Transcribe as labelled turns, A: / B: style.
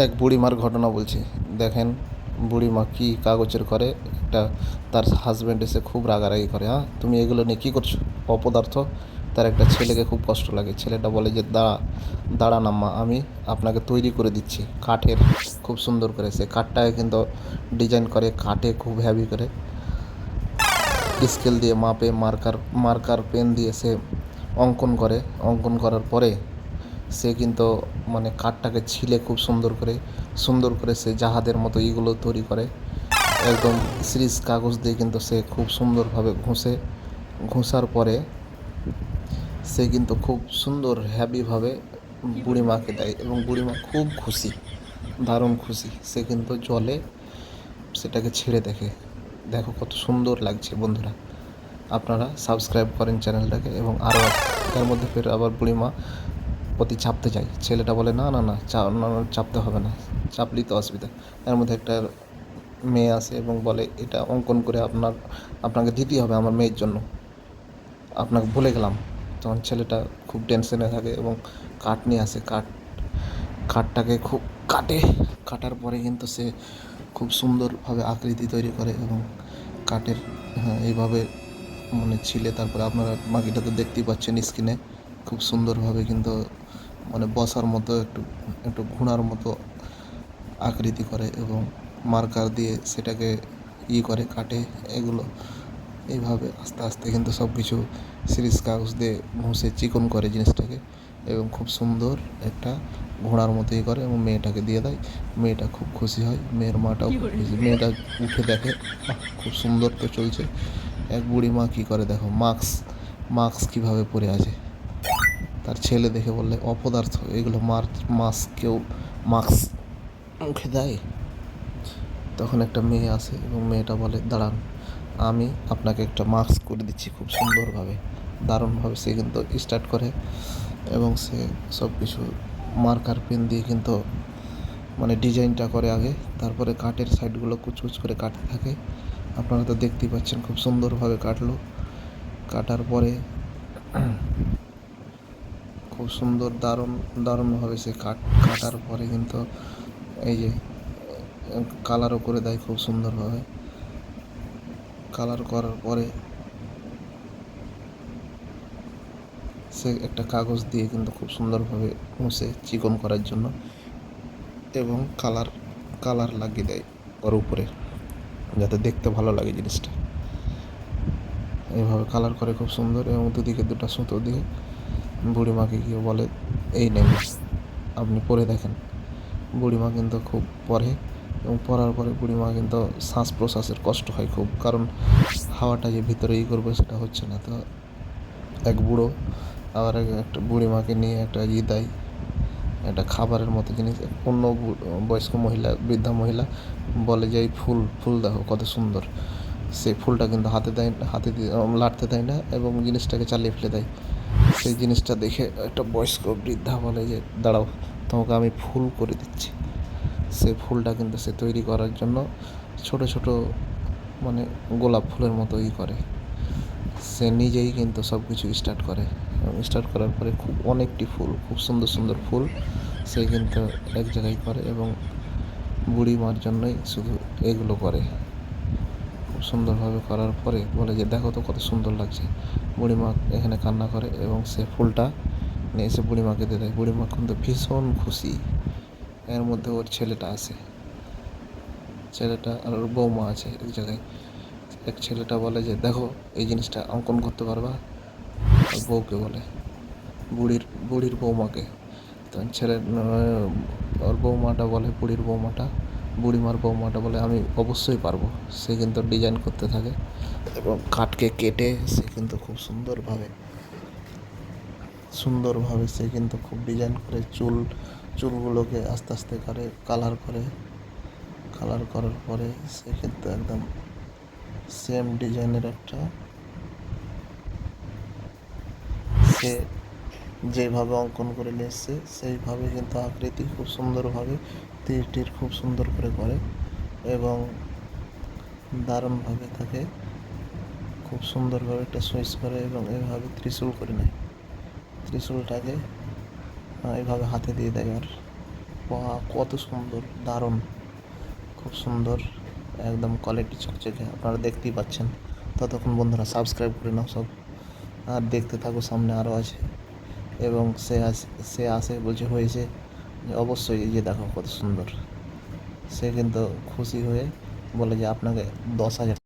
A: এক বুড়িমার ঘটনা বলছি। দেখেন বুড়িমা কী কাগজের করে। একটা তার হাজব্যান্ড এসে খুব রাগারাগি করে, হ্যাঁ তুমি এগুলো নিয়ে কী করছো অপদার্থ। তার একটা ছেলেকে খুব কষ্ট লাগে। ছেলেটা বলে যে দাঁড়া দাঁড়া আম্মা, আমি আপনাকে তৈরি করে দিচ্ছি কাঠের, খুব সুন্দর করে। সে কাঠটাকে কিন্তু ডিজাইন করে কাঠে খুব হেভি করে, স্কেল দিয়ে মাপে, মার্কার মার্কার পেন দিয়ে সে অঙ্কন করে। অঙ্কন করার পরে সে কিন্তু মানে কাঠটাকে ছিলে খুব সুন্দর করে সে জাহাজের মতো এইগুলো তৈরি করে। একদম সিরিজ কাগজ দিয়ে কিন্তু সে খুব সুন্দরভাবে ঘষার পরে সে কিন্তু খুব সুন্দর হ্যাপিভাবে বুড়িমাকে দেয় এবং বুড়িমা খুব খুশি, দারুণ খুশি। সে কিন্তু জলে সেটাকে ছেড়ে দেখে, দেখো কত সুন্দর লাগছে। বন্ধুরা আপনারা সাবস্ক্রাইব করেন চ্যানেলটাকে। এবং আরও তার মধ্যে ফের আবার বুড়িমা প্রতি চাপতে চাই, ছেলেটা বলে না না না না, চাপতে হবে না, চাপলেই তো অসুবিধা। এর মধ্যে একটা মেয়ে আসে এবং বলে এটা অঙ্কন করে আপনাকে দিতেই হবে আমার মেয়ের জন্য, আপনাকে ভুলে গেলাম। তখন ছেলেটা খুব টেনশনে থাকে এবং কাঠ নিয়ে আসে। কাঠটাকে খুব কাটার পরে কিন্তু সে খুব সুন্দরভাবে আকৃতি তৈরি করে এবং কাঠের, হ্যাঁ এইভাবে মানে ছিলে। তারপরে আপনারা বাকিটা তো দেখতেই পাচ্ছেন স্ক্রিনে। খুব সুন্দরভাবে কিন্তু মানে বসার মতো একটু একটু ঘোড়ার মতো আকৃতি করে এবং মার্কার দিয়ে সেটাকে করে কাটে। এগুলো এইভাবে আস্তে আস্তে কিন্তু সব কিছু সিরিজ কাগজ দিয়ে ঘষে চিকন করে জিনিসটাকে এবং খুব সুন্দর একটা ঘোড়ার মতোই করে এবং মেয়েটাকে দিয়ে দেয়। মেয়েটা খুব খুশি হয়, মেয়ের মাটাও খুব খুশি। মেয়েটা উঠে দেখে খুব সুন্দর তো চলছে। এক বুড়ি মা কী করে দেখো, মাস্ক কীভাবে পরে আছে। তার ছেলে দেখে বললে অপদার্থ, এগুলো মাস্ক কেউ মাস্ক মুখে দেয়। তখন একটা মেয়ে আসে এবং মেয়েটা বলে দাঁড়ান, আমি আপনাকে একটা মাস্ক করে দিচ্ছি খুব সুন্দরভাবে, দারুণভাবে। সে কিন্তু স্টার্ট করে এবং সে সব কিছু মার্কার পেন দিয়ে কিন্তু মানে ডিজাইনটা করে আগে, তারপরে কাঠের সাইডগুলো কুচকুচ করে কাটতে থাকে। আপনারা তো দেখতেই পাচ্ছেন খুব সুন্দরভাবে কাটলো। কাটার পরে খুব সুন্দর দারুণভাবে সে কাটার পরে কিন্তু এই যে কালারও করে দেয় খুব সুন্দরভাবে। কালার করার পরে সে একটা কাগজ দিয়ে কিন্তু খুব সুন্দরভাবে মুছে চিকন করার জন্য এবং কালার লাগিয়ে দেয় ওর উপরে, যাতে দেখতে ভালো লাগে জিনিসটা। এইভাবে কালার করে খুব সুন্দর এবং দুদিকে দুটো সুতো দিয়ে বুড়িমাকে গিয়ে বলে এই নেন আপনি পরে দেখেন। বুড়িমা কিন্তু খুব পরে এবং পরার পরে বুড়িমা কিন্তু শ্বাস প্রশ্বাসের কষ্ট হয় খুব, কারণ হাওয়াটা যে ভিতরে করবে সেটা হচ্ছে না। তো এক বুড়ো আবার একটা বুড়িমাকে নিয়ে একটা দেয়, একটা খাবারের মতো জিনিস। অন্য বয়স্ক মহিলা, বৃদ্ধা মহিলা বলে যে এই ফুল দেখো কত সুন্দর। সেই ফুলটা কিন্তু হাতে দিয়ে লাড়তে দেয় না এবং জিনিসটাকে চালিয়ে ফেলে দেয়। সেই জিনিসটা দেখে একটা বয়স্ক বৃদ্ধা বলে যে দাঁড়াও, তোমাকে আমি ফুল করে দিচ্ছি। সেই ফুলটা কিন্তু সে তৈরি করার জন্য ছোট ছোট মানে গোলাপ ফুলের মতো করে। সে নিজেই কিন্তু সব কিছু স্টার্ট করে এবং স্টার্ট করার পরে অনেকটি ফুল, খুব সুন্দর ফুল সে কিন্তু এক জায়গায় করে এবং বুড়িমার জন্যই শুধু এগুলো করে। খুব সুন্দরভাবে করার পরে বলে যে দেখো তো কত সুন্দর লাগছে। বুড়িমা এখানে কান্না করে এবং সে ফুলটা নিয়ে এসে বুড়িমাকে দিয়ে দেয়। বুড়িমা কিন্তু ভীষণ খুশি। এর মধ্যে ওর ছেলেটা আছে, ছেলেটা আর ওর বৌমা আছে এক জায়গায়। এক ছেলেটা বলে যে দেখো এই জিনিসটা অঙ্কন করতে পারবা, আর বউকে বলে বুড়ির বৌমাকে। তখন ওর বৌমাটা বলে বুড়িমার বৌমাটা বলে আমি অবশ্যই পারবো। সে কিন্তু ডিজাইন করতে থাকে এবং কাঠকে কেটে সে কিন্তু খুব সুন্দরভাবে সে কিন্তু খুব ডিজাইন করে চুলগুলোকে আস্তে আস্তে করে কালার করার পরে সে কিন্তু একদম সেম ডিজাইনের একটা, সে যেভাবে অঙ্কন করে নিয়ে এসছে সেইভাবে কিন্তু আকৃতি খুব সুন্দরভাবে তীর খুব সুন্দর করে এবং দারুণভাবে তাকে খুব সুন্দরভাবে একটা সুইচ করে এবং এভাবে ত্রিশূল করে নেয়। ত্রিশূলটাকে এইভাবে হাতে দিয়ে দেয় আর বাহ, কত সুন্দর, দারুণ, খুব সুন্দর, একদম কোয়ালিটি চকচকে, আপনারা দেখতেই পাচ্ছেন। ততক্ষণ বন্ধুরা সাবস্ক্রাইব করে নাও সব, আর দেখতে থাকো, সামনে আরও আছে। এবং সে আসে বলছে হয়েছে, যে অবশ্যই, এই যে দেখো কত সুন্দর। সে কিন্তু খুশি হয়ে বলে যে আপনাকে 10,000